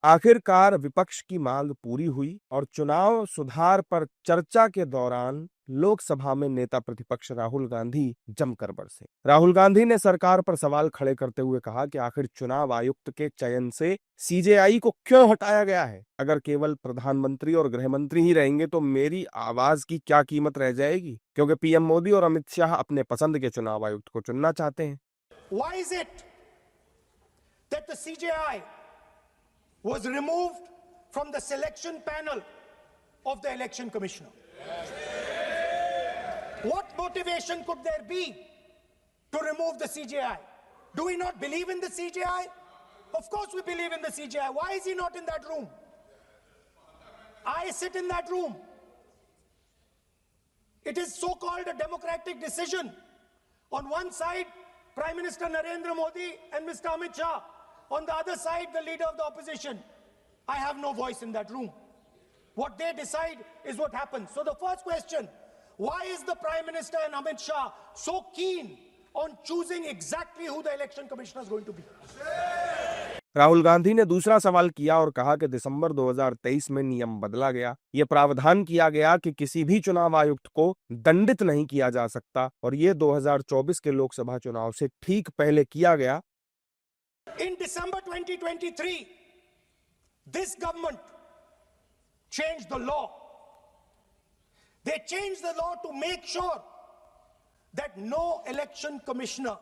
आखिरकार विपक्ष की मांग पूरी हुई और चुनाव सुधार पर चर्चा के दौरान लोकसभा में नेता प्रतिपक्ष राहुल गांधी जमकर बरसे। राहुल गांधी ने सरकार पर सवाल खड़े करते हुए कहा कि आखिर चुनाव आयुक्त के चयन से सीजेआई को क्यों हटाया गया है? अगर केवल प्रधानमंत्री और गृह मंत्री ही रहेंगे तो मेरी आवाज की क्या कीमत रह जाएगी? क्योंकि पीएम मोदी और अमित शाह अपने पसंद के चुनाव आयुक्त को चुनना चाहते हैं। Why is it that the CJI was removed from the selection panel of the election commissioner? What motivation could there be to remove the CJI? Do we not believe in the CJI? Of course we believe in the CJI. Why is he not in that room? I sit in that room. It is so-called a democratic decision. On one side, Prime Minister Narendra Modi and Mr. Amit Shah. On the other side, the leader of the opposition. I have no voice in that room. What they decide is what happens. So the first question, why is the Prime Minister and Amit Shah so keen on choosing exactly who the election commissioner is going to be? Rahul Gandhi ने दूसरा सवाल किया और कहा कि दिसंबर 2023 में नियम बदला गया। ये प्रावधान किया गया कि किसी भी चुनाव आयुक्त को दंडित नहीं किया जा सकता और ये 2024 के लोकसभा चुनाव से ठीक पहले किया गया। In December 2023, this government changed the law. They changed the law to make sure that no election commissioner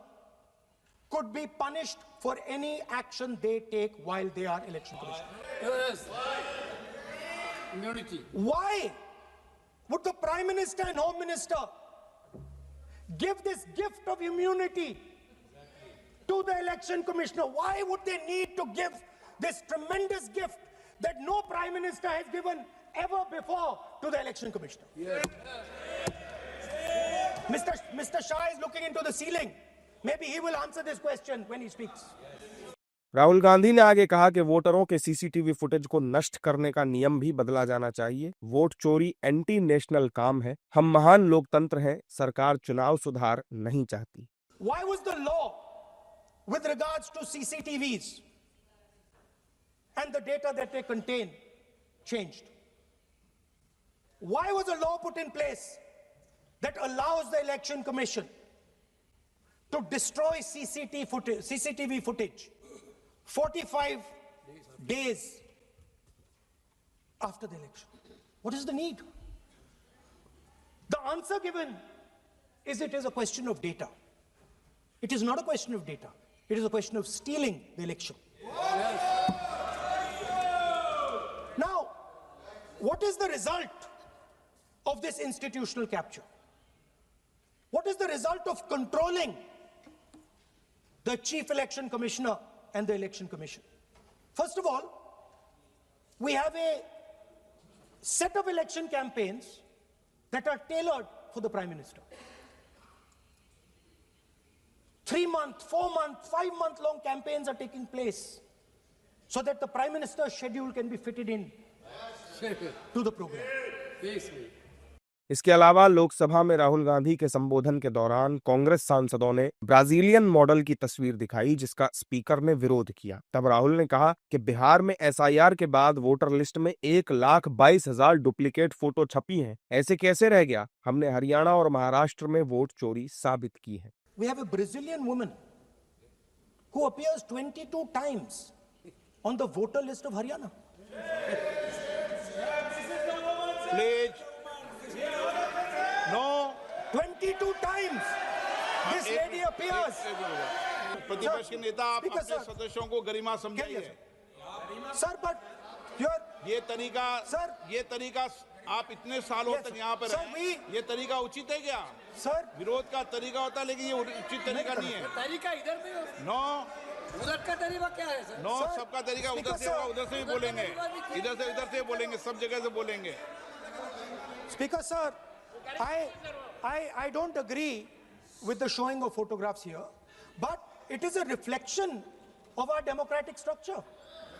could be punished for any action they take while they are election commissioner. Yes. Immunity. Why would the Prime Minister and Home Minister give this gift of immunity to the election commissioner? Why would they need to give this tremendous gift that no Prime Minister has given ever before to the election commissioner? Yes. Mr. Shah is looking into the ceiling. Maybe he will answer this question when he speaks. Rahul Gandhi ने आगे कहा कि वोटरों के CCTV footage को नष्ट करने का नियम भी बदला जाना चाहिए। वोट चोरी एंटी नेशनल काम है। हम महान लोकतंत्र हैं। सरकार चुनाव सुधार नहीं चाहती। Why was the law with regards to CCTVs and the data that they contain changed? Why was a law put in place that allows the election commission to destroy CCTV footage 45 days after the election? What is the need? The answer given is it is a question of data. It is not a question of data. It is a question of stealing the election. Now, what is the result of this institutional capture? What is the result of controlling the Chief Election Commissioner and the Election Commission? First of all, we have a set of election campaigns that are tailored for the Prime Minister. 3-month, 4-month, 5-month long campaigns are taking place so that the Prime Minister's schedule can be fitted in to the program. इसके अलावा लोकसभा में राहुल गांधी के संबोधन के दौरान कांग्रेस सांसदों ने Brazilian model की तस्वीर दिखाई जिसका स्पीकर ने विरोध किया। तब राहुल ने कहा कि बिहार में एसआईआर के बाद वोटर लिस्ट में 1,22,000 डुप्लीकेट फोटो छपी हैं। ऐसे कैसे रह गया? हमने हरियाणा और महाराष्ट्र में वोट चोरी साबित की है। We have a Brazilian woman who appears 22 times on the voter list of Haryana. Please. No. 22 times this lady appears. प्रतिपक्ष के नेता आप अपने सदस्यों को गरिमा समझाइए। Sir, but ये तरीका आप इतने सालों तक यहाँ पर हैं, ये तरीका उचित है क्या? Sir, विरोध का तरीका होता है लेकिन ये उचित तरीका नहीं है। तरीका इधर भी हो। नो उधर का तरीका क्या है सर? नो सबका तरीका उधर से होगा, उधर से भी बोलेंगे, इधर से बोलेंगे, सब जगह से बोलेंगे। Speaker sir, I don't agree with the showing of photographs here, but it is a reflection of our democratic structure.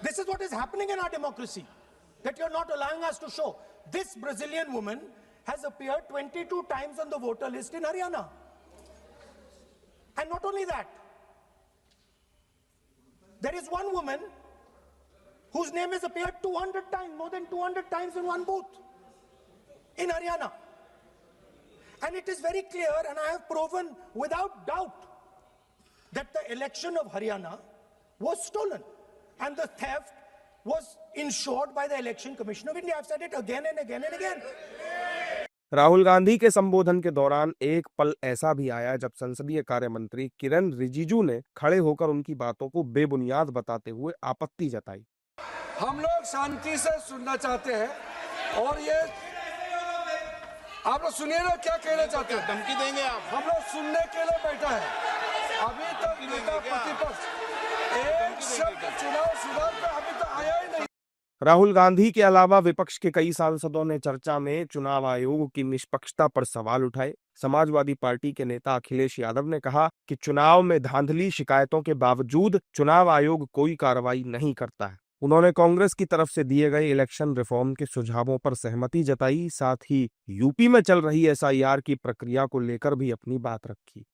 This is what is happening in our democracy, that you're not allowing us to show. This Brazilian woman has appeared 22 times on the voter list in Haryana. And not only that, there is one woman whose name has appeared 200 times, more than 200 times in one booth in Haryana. And it is very clear, and I have proven without doubt that the election of Haryana was stolen and the theft was ensured by the Election Commission of India. I've said it again and again and again. Rahul Gandhi के संबोधन के दौरान एक पल ऐसा भी आया जब संसदीय कार्य मंत्री किरण रिजिजू ने खड़े होकर उनकी बातों को बेबुनियाद बताते हुए आपत्ति जताई। हम लोग शांति से सुनना चाहते हैं और ये आप लोग सुनिए ना क्या कहना चाहते हैं। धमकी देंगे आप? हम लोग सुनने के लिए बैठा है। अभी तक नेता प्रतिपक्ष एक शब्द चुनाव सुधार पे अभी तक आया ही नहीं। राहुल गांधी के अलावा विपक्ष के कई सांसदों ने चर्चा में चुनाव आयोग की निष्पक्षता पर सवाल उठाए। समाजवादी पार्टी के नेता अखिलेश यादव ने कहा कि चुनाव में धांधली शिकायतों के बावजूद चुनाव आयोग कोई कार्रवाई नहीं करता है। उन्होंने कांग्रेस की तरफ से दिए गए इलेक्शन रिफॉर्म के सुझावों पर सहमति जताई, साथ ही यूपी में चल रही एसआईआर की प्रक्रिया को लेकर भी अपनी बात रखी।